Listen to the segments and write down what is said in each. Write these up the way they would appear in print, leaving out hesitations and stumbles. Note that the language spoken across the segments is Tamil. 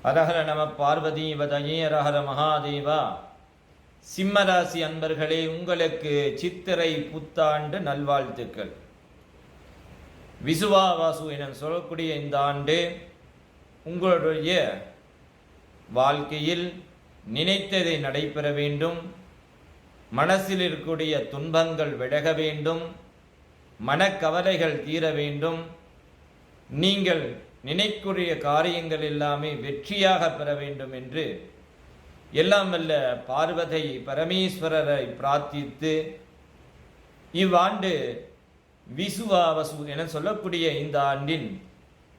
ஹரஹர நம பார்வதி வதயே ஹரஹர மகாதேவா. சிம்மராசி அன்பர்களே, உங்களுக்கு சித்திரை புத்தாண்டு நல்வாழ்த்துக்கள். விசுவாவாசு என சொல்லக்கூடிய இந்த ஆண்டு உங்களுடைய வாழ்க்கையில் நினைத்ததை நடைபெற வேண்டும், மனசில் இருக்கக்கூடிய துன்பங்கள் விலக வேண்டும், மனக்கவலைகள் தீர வேண்டும், நீங்கள் நினைக்கூடிய காரியங்கள் எல்லாமே வெற்றியாக பெற வேண்டும் என்று எல்லாம் வல்ல பார்வதி பரமேஸ்வரரை பிரார்த்தித்து இவ்வாண்டு விசுவாவசு என சொல்லக்கூடிய இந்த ஆண்டின்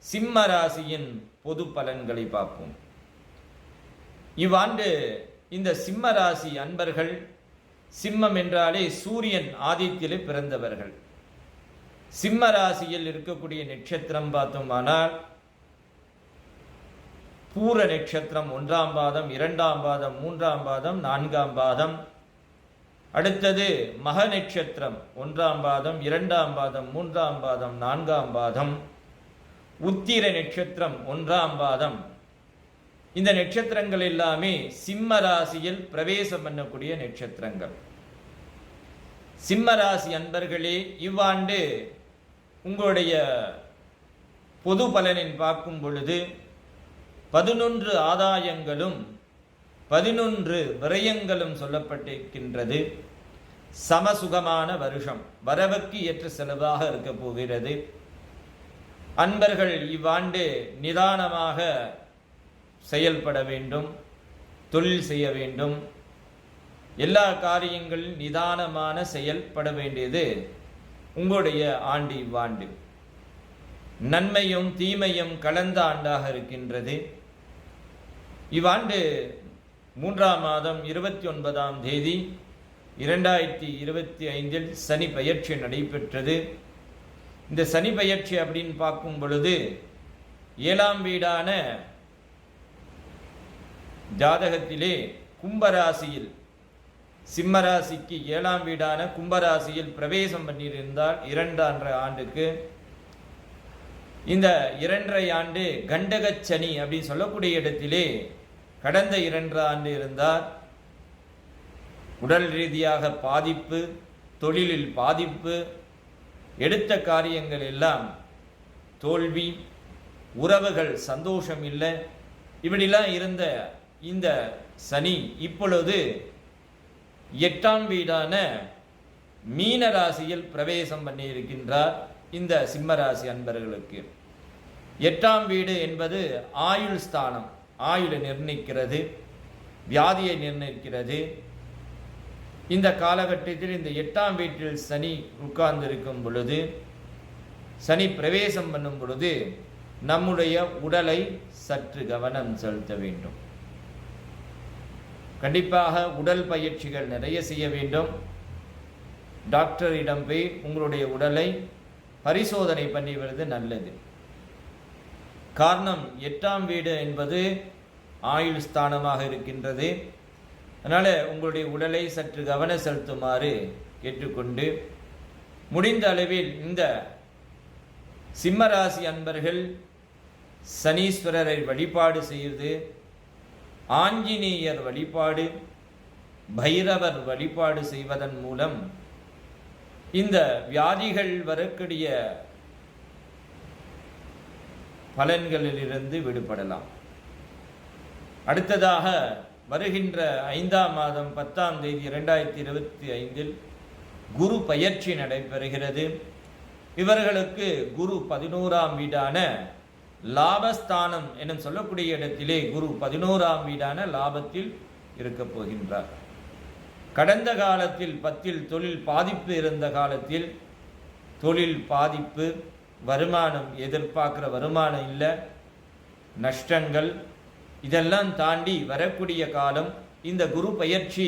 சிம்ம ராசியின் பொது பலன்களை பார்ப்போம். இவ்வாண்டு இந்த சிம்ம ராசி அன்பர்கள், சிம்மம் என்றாலே சூரியன் ஆதித்யிலே பிறந்தவர்கள். சிம்ம ராசியில் இருக்கக்கூடிய நட்சத்திரம் பார்த்தோமானால் பூர நட்சத்திரம் 1ஆம் பாதம், 2ஆம் பாதம், 3ஆம் பாதம், 4ஆம் பாதம். அடுத்தது மக நட்சத்திரம் 1ஆம் பாதம், 2ஆம் பாதம், 3ஆம் பாதம், 4ஆம் பாதம். உத்திர நட்சத்திரம் 1ஆம் பாதம். இந்த நட்சத்திரங்கள் எல்லாமே சிம்ம ராசியில் பிரவேசம் பண்ணக்கூடிய நட்சத்திரங்கள். சிம்ம ராசி அன்பர்களே, இவ்வாண்டு உங்களுடைய பொது பலனின் பார்க்கும் பொழுது 11 ஆதாயங்களும் 11 விரயங்களும் சொல்லப்பட்டிருக்கின்றது. சமசுகமான வருஷம், வரவுக்கு ஏற்ற செலவாக இருக்க போகிறது. அன்பர்கள் இவ்வாண்டு நிதானமாக செயல்பட வேண்டும், தொழில் செய்ய வேண்டும். எல்லா காரியங்களிலும் நிதானமான செயல்பட வேண்டியது உங்களுடைய ஆண்டு. இவ்வாண்டு நன்மையும் தீமையும் கலந்த ஆண்டாக இருக்கின்றது. இவ்வாண்டு 3ஆம் மாதம் 29ஆம் தேதி 2025 சனி பயிற்சி நடைபெற்றது. இந்த சனி பயிற்சி அப்படின்னு பார்க்கும் பொழுது 7ஆம் வீடான ஜாதகத்திலே கும்பராசியில், சிம்மராசிக்கு 7ஆம் வீடான கும்பராசியில் பிரவேசம் பண்ணியிருந்தால் 2 ஆண்டுக்கு இந்த 2.5 ஆண்டு கண்டகச்சனி அப்படின்னு சொல்லக்கூடிய இடத்திலே கடந்த 2 ஆண்டு இருந்தார். உடல் ரீதியாக பாதிப்பு, தொழிலில் பாதிப்பு, எடுத்த காரியங்கள் எல்லாம் தோல்வி, உறவுகள் சந்தோஷம் இல்லை, இப்படிலாம் இருந்த இந்த சனி இப்பொழுது 8ஆம் வீடான மீன ராசியில் பிரவேசம் பண்ணி இருக்கின்றார். இந்த சிம்மராசி அன்பர்களுக்கு 8ஆம் வீடு என்பது ஆயுள் ஸ்தானம், ஆயுளை நிர்ணயிக்கிறது, வியாதியை நிர்ணயிக்கிறது. இந்த காலகட்டத்தில் இந்த 8ஆம் வீட்டில் சனி உட்கார்ந்திருக்கும் பொழுது, சனி பிரவேசம் பண்ணும் பொழுது நம்முடைய உடலை சற்று கவனம் செலுத்த வேண்டும். கண்டிப்பாக உடல் பயிற்சிகள் நிறைய செய்ய வேண்டும். டாக்டரிடம் போய் உங்களுடைய உடலை பரிசோதனை பண்ணி வருவது நல்லது. காரணம் 8ஆம் வீடு என்பது ஆயுள் ஸ்தானமாக இருக்கின்றது. அதனால் உங்களுடைய உடலை சற்று கவனம் செலுத்துமாறு கேட்டுக்கொண்டு, முடிந்த அளவில் இந்த சிம்மராசி அன்பர்கள் சனீஸ்வரரை வழிபாடு செய்து, ஆஞ்சநேயர் வழிபாடு, பைரவர் வழிபாடு செய்வதன் மூலம் இந்த வியாதிகள் வரக்கூடிய பலன்களிலிருந்து விடுபடலாம். அடுத்ததாக வருகின்ற 5ஆம் மாதம் 10ஆம் தேதி 2025 குரு பயிற்சி நடைபெறுகிறது. இவர்களுக்கு குரு 11ஆம் வீடான லாபஸ்தானம் என சொல்லக்கூடிய இடத்திலே குரு 11ஆம் வீடான லாபத்தில் இருக்க போகின்றார். கடந்த காலத்தில் 10ல் தொழில் பாதிப்பு இருந்த காலத்தில் தொழில் பாதிப்பு, வருமானம் எதிர்பார்க்கிற வருமானம் இல்லை, நஷ்டங்கள், இதெல்லாம் தாண்டி வரக்கூடிய காலம் இந்த குரு பயிற்சி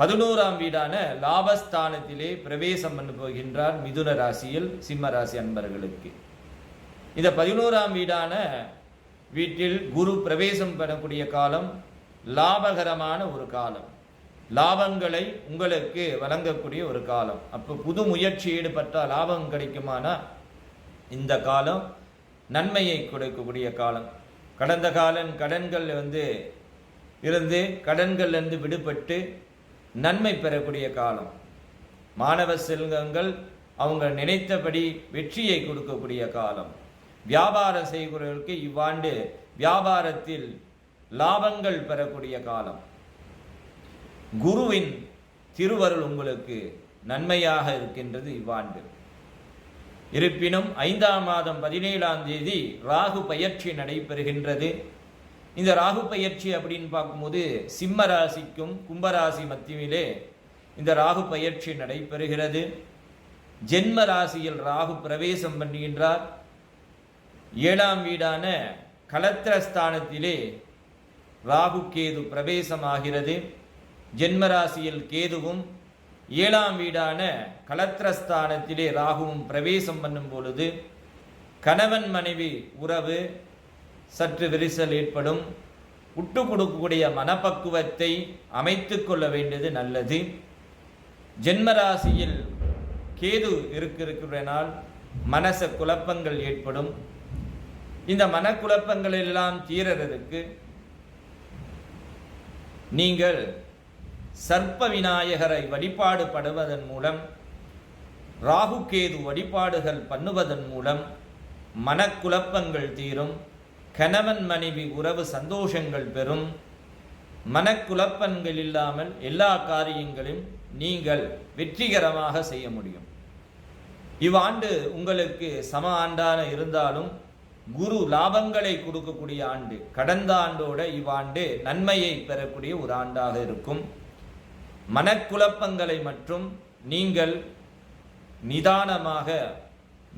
11ஆம் வீடான லாபஸ்தானத்திலே பிரவேசம் பண்ண போகின்றார் மிதுன ராசியில் சிம்ம ராசி அன்பர்களுக்கு. இந்த 11ஆம் வீடான வீட்டில் குரு பிரவேசம் பண்ணக்கூடிய காலம் லாபகரமான ஒரு காலம், லாபங்களை உங்களுக்கு வழங்கக்கூடிய ஒரு காலம். அப்போ புது முயற்சி ஈடுபட்டால் லாபம் கிடைக்குமானா இந்த காலம் நன்மையை கொடுக்கக்கூடிய காலம். கடந்த கால கடன்கள் இருந்து கடன்கள்லேருந்து விடுபட்டு நன்மை பெறக்கூடிய காலம். மாணவ செல்வங்கள் அவங்க நினைத்தபடி வெற்றியை கொடுக்கக்கூடிய காலம். வியாபாரம் செய்கிறவர்களுக்கு இவ்வாண்டு வியாபாரத்தில் லாபங்கள் பெறக்கூடிய காலம். குருவின் திருவருள் உங்களுக்கு நன்மையாக இருக்கின்றது இவ்வாண்டு. இருப்பினும் 5ஆம் மாதம் 17ஆம் தேதி ராகு பயிற்சி நடைபெறுகின்றது. இந்த ராகு பயிற்சி அப்படின்னு பார்க்கும்போது சிம்ம ராசிக்கும் கும்பராசி மத்தியிலே இந்த ராகு பயிற்சி நடைபெறுகிறது. ஜென்ம ராசியில் ராகு பிரவேசம் பண்ணுகின்றார். 7ஆம் வீடான கலத்திரஸ்தானத்திலே ராகு கேது பிரவேசமாகிறது. ஜென்மராசியில் கேதுவும் 7ஆம் வீடான கலத்திரஸ்தானத்திலே ராகுவும் பிரவேசம் பண்ணும் பொழுது கணவன் மனைவி உறவு சற்று விரிசல் ஏற்படும். விட்டு கொடுக்கக்கூடிய மனப்பக்குவத்தை அமைத்து கொள்ள வேண்டியது நல்லது. ஜென்மராசியில் கேது இருக்கிறனால் மனச குழப்பங்கள் ஏற்படும். இந்த மனக்குழப்பங்கள் எல்லாம் தீரறதுக்கு நீங்கள் சர்ப்ப விநாயகரை வழிபாடு படுவதன் மூலம், ராகு கேது வழிபாடுகள் பண்ணுவதன் மூலம் மனக்குழப்பங்கள் தீரும். கணவன் மனைவி உறவு சந்தோஷங்கள் பெறும். மனக்குழப்பங்கள் இல்லாமல் எல்லா காரியங்களையும் நீங்கள் வெற்றிகரமாக செய்ய முடியும். இவ்வாண்டு உங்களுக்கு சம ஆண்டான இருந்தாலும் குரு லாபங்களை கொடுக்கக்கூடிய ஆண்டு. கடந்த ஆண்டோட இவ்வாண்டு நன்மையை பெறக்கூடிய ஒரு ஆண்டாக இருக்கும். மனக்குழப்பங்களை மற்றும் நீங்கள் நிதானமாக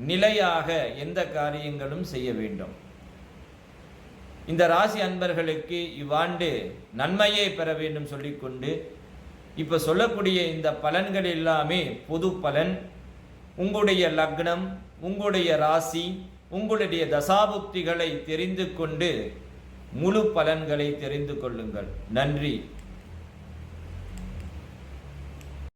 நிலையாக எந்த காரியங்களும் செய்ய வேண்டும். இந்த ராசி அன்பர்களுக்கு இவ்வாண்டு நன்மையை பெற வேண்டும் சொல்லிக்கொண்டு இப்போ சொல்லக்கூடிய இந்த பலன்கள் எல்லாமே பொது பலன். உங்களுடைய லக்னம், உங்களுடைய ராசி, உங்களுடைய தசாபுக்திகளை தெரிந்து கொண்டு முழு பலன்களை தெரிந்து கொள்ளுங்கள். நன்றி.